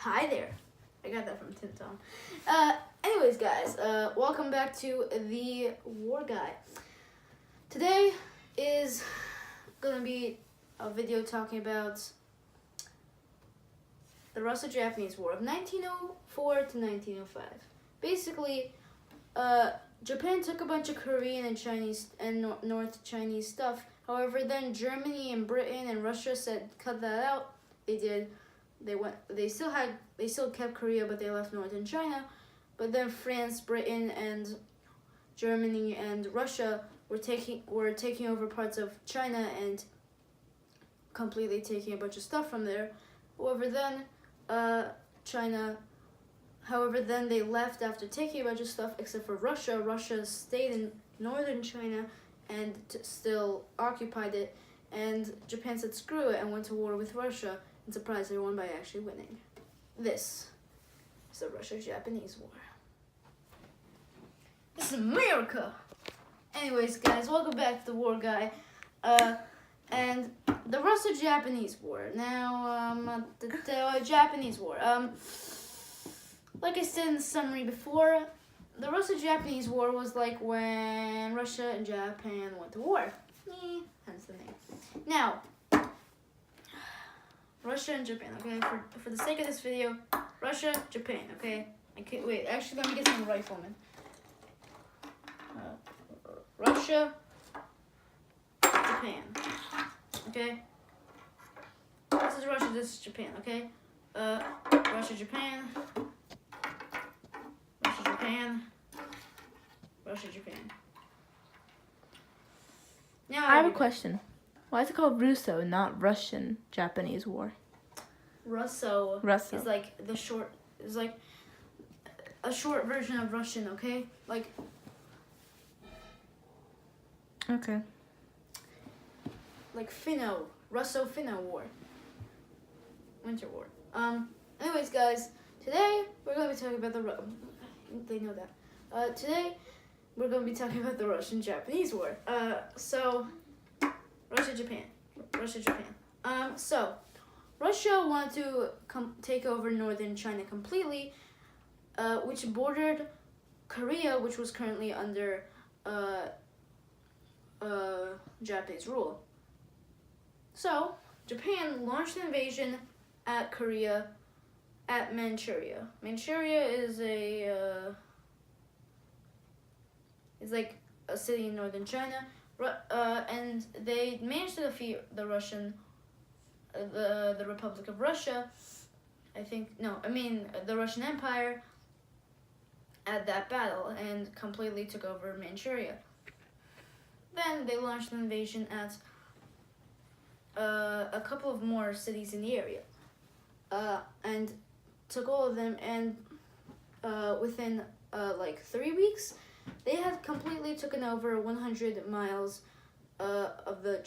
Hi there. I got that from Tim Tom. Anyways, guys, welcome back to the War Guy. Today is gonna be a video talking about the Russo-Japanese War of 1904 to 1905. Basically, Japan took a bunch of Korean and Chinese and North Chinese stuff. However, then Germany and Britain and Russia said cut that out. They did. They still kept Korea, but they left Northern China. But then France, Britain, and Germany and Russia were taking over parts of China and completely taking a bunch of stuff from there. However, then they left after taking a bunch of stuff, except for Russia. Russia stayed in Northern China and still occupied it. And Japan said screw it and went to war with Russia. And surprised they won by actually winning. This is the Russo-Japanese War. This is America! Anyways, guys, welcome back to the War Guy. And the Russo-Japanese War. Now, the Japanese War. Like I said in the summary before, the Russo-Japanese War was like when Russia and Japan went to war. Hence the name. Now, Russia and Japan, okay? For the sake of this video, Russia, Japan, okay? Wait, actually, let me get some riflemen. Russia, Japan, okay? This is Russia, this is Japan, okay? Russia, Japan, Russia, Japan, Russia, Japan. Now I have a question. Why is it called Russo, not Russian-Japanese War? Russo. Russo. Is like a short version of Russian, okay? Like. Okay. Like Finno, Russo-Finno War. Winter War. Anyways, guys, today we're going to be talking about they know that. Today we're going to be talking about the Russian-Japanese War. So Russia-Japan. So Russia wanted to take over northern China completely, which bordered Korea, which was currently under Japanese rule. So Japan launched an invasion at Korea, at Manchuria. Manchuria is like a city in northern China. And they managed to defeat the Republic of Russia. The Russian Empire at that battle and completely took over Manchuria. Then they launched an invasion at a couple of more cities in the area, and took all of them. And within like 3 weeks, they had completely taken over 100 miles of the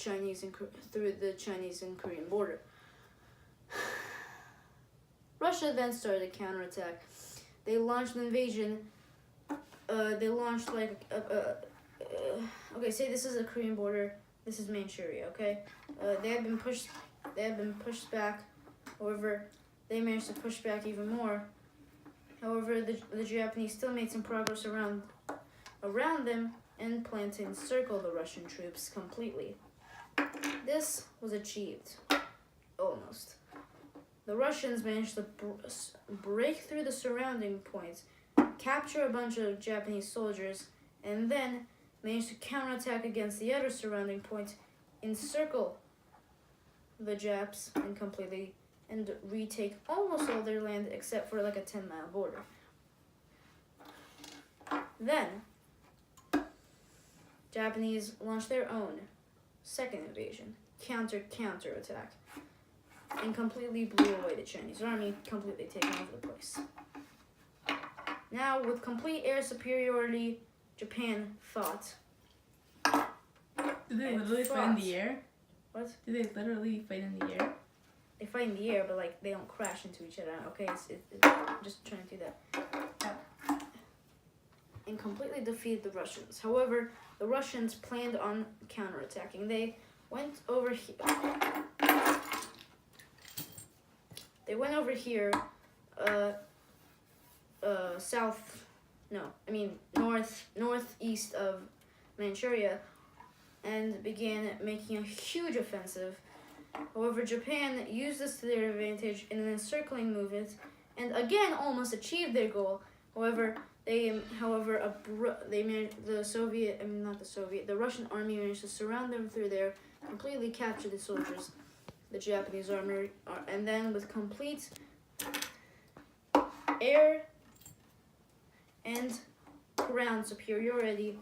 through the Chinese and Korean border. Russia then started a counterattack. They launched an invasion. They launched okay, say this is a Korean border. This is Manchuria. Okay, they had been pushed back. However, they managed to push back even more. However, the Japanese still made some progress around them and planned to encircle the Russian troops completely. This was achieved, almost. The Russians managed to break through the surrounding points, capture a bunch of Japanese soldiers, and then managed to counterattack against the other surrounding points, encircle the Japs, and retake almost all their land except for like a 10-mile border. Then Japanese launched their own second invasion, counterattack, and completely blew away the Chinese army, completely taking over the place. Now, with complete air superiority, Japan fought. Did they literally fight in the air? What? Did they literally fight in the air? They fight in the air, but like they don't crash into each other. Okay, I'm just trying to do that. And completely defeated the Russians. However, the Russians planned on counterattacking. They went over here. They went over here northeast of Manchuria, and began making a huge offensive. However, Japan used this to their advantage in an encircling movement, and again almost achieved their goal. However, the Russian army managed to surround them through there, completely capture the soldiers, the Japanese army, and then with complete air and ground superiority,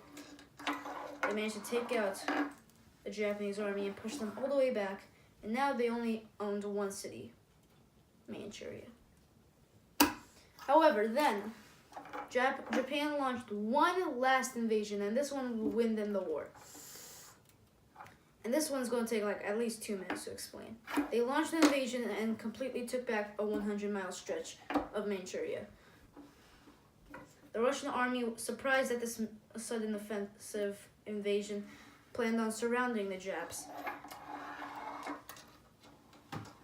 they managed to take out the Japanese army and push them all the way back, and now they only owned one city, Manchuria. However, then, Japan launched one last invasion, and this one will win them the war. And this one's going to take like at least 2 minutes to explain. They launched an invasion and completely took back a 100-mile stretch of Manchuria. The Russian army, surprised at this sudden offensive invasion, planned on surrounding the Japs.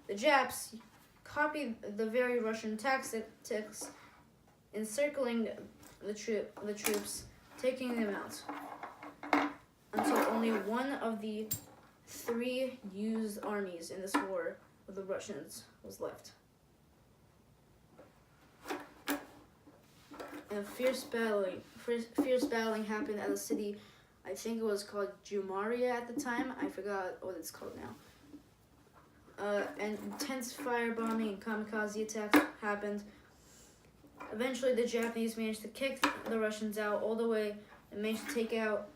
The Japs copied the very Russian tactics, encircling the troops, taking them out, until only one of the 3 used armies in this war of the Russians was left. And fierce battling happened at a city, I think it was called Jumaria at the time. I forgot what it's called now. And intense firebombing and kamikaze attacks happened. Eventually, the Japanese managed to kick the Russians out all the way and managed to take out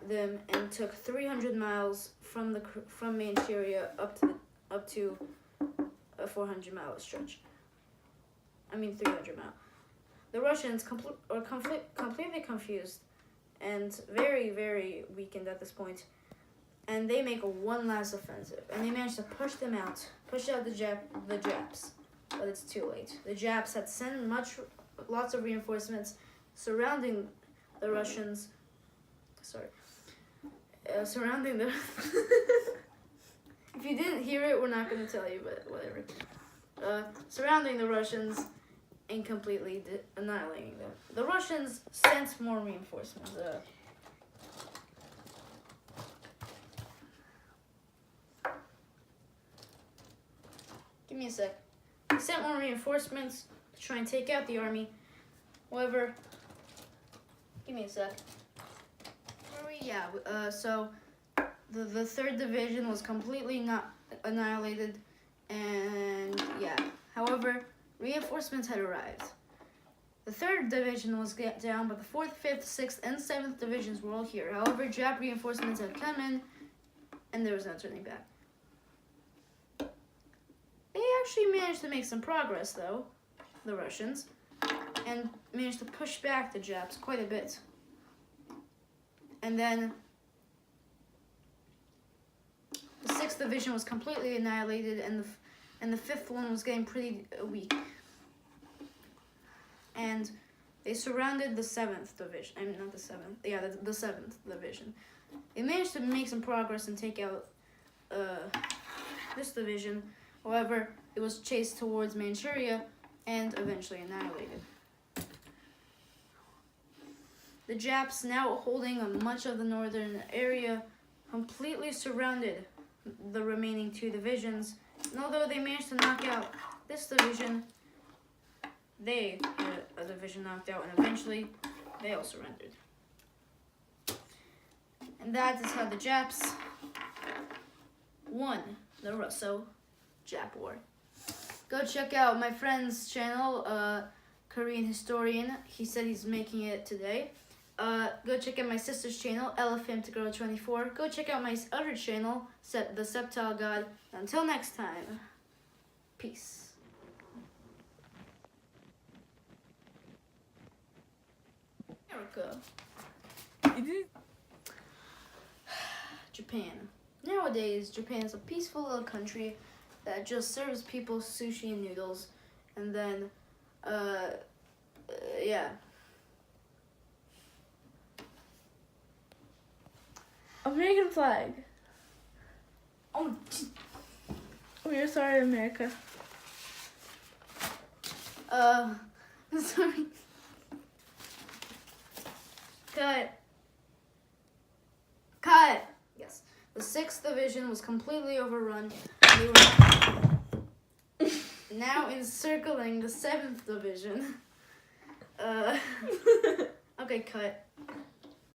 them, and took 300 miles from Manchuria up to a 400-mile stretch. 300 miles. The Russians are completely confused and very, very weakened at this point, and they make one last offensive, and they manage to push out the Japs, but it's too late. The Japs had sent lots of reinforcements surrounding the Russians. Surrounding the. If you didn't hear it, we're not going to tell you, but whatever. Surrounding the Russians and completely annihilating them. The Russians sent more reinforcements. Give me a sec. They sent more reinforcements to try and take out the army. However, give me a sec. So the 3rd Division was completely not annihilated, and yeah. However, reinforcements had arrived. The 3rd Division was down, but the 4th, 5th, 6th, and 7th Divisions were all here. However, Jap reinforcements had come in, and there was no turning back. They actually managed to make some progress, though, the Russians, and managed to push back the Japs quite a bit. And then the 6th Division was completely annihilated, and the 5th one was getting pretty weak. And they surrounded the 7th Division. Not the 7th. Yeah, the 7th Division. They managed to make some progress and take out this division. However, it was chased towards Manchuria and eventually annihilated. The Japs, now holding much of the northern area, completely surrounded the remaining 2 divisions. And although they managed to knock out this division, they had a division knocked out, and eventually they all surrendered. And that is how the Japs won the Russo-Jap War. Go check out my friend's channel, Korean Historian. He said he's making it today. Go check out my sister's channel, Elephant Girl 24. Go check out my other channel, The Septile God. Until next time, peace. America. Japan. Nowadays, Japan is a peaceful little country that just serves people sushi and noodles, and then, yeah. American flag. Oh, We're sorry, America. Sorry. Cut. Yes. The 6th Division was completely overrun. They were now encircling the 7th Division. Okay, cut.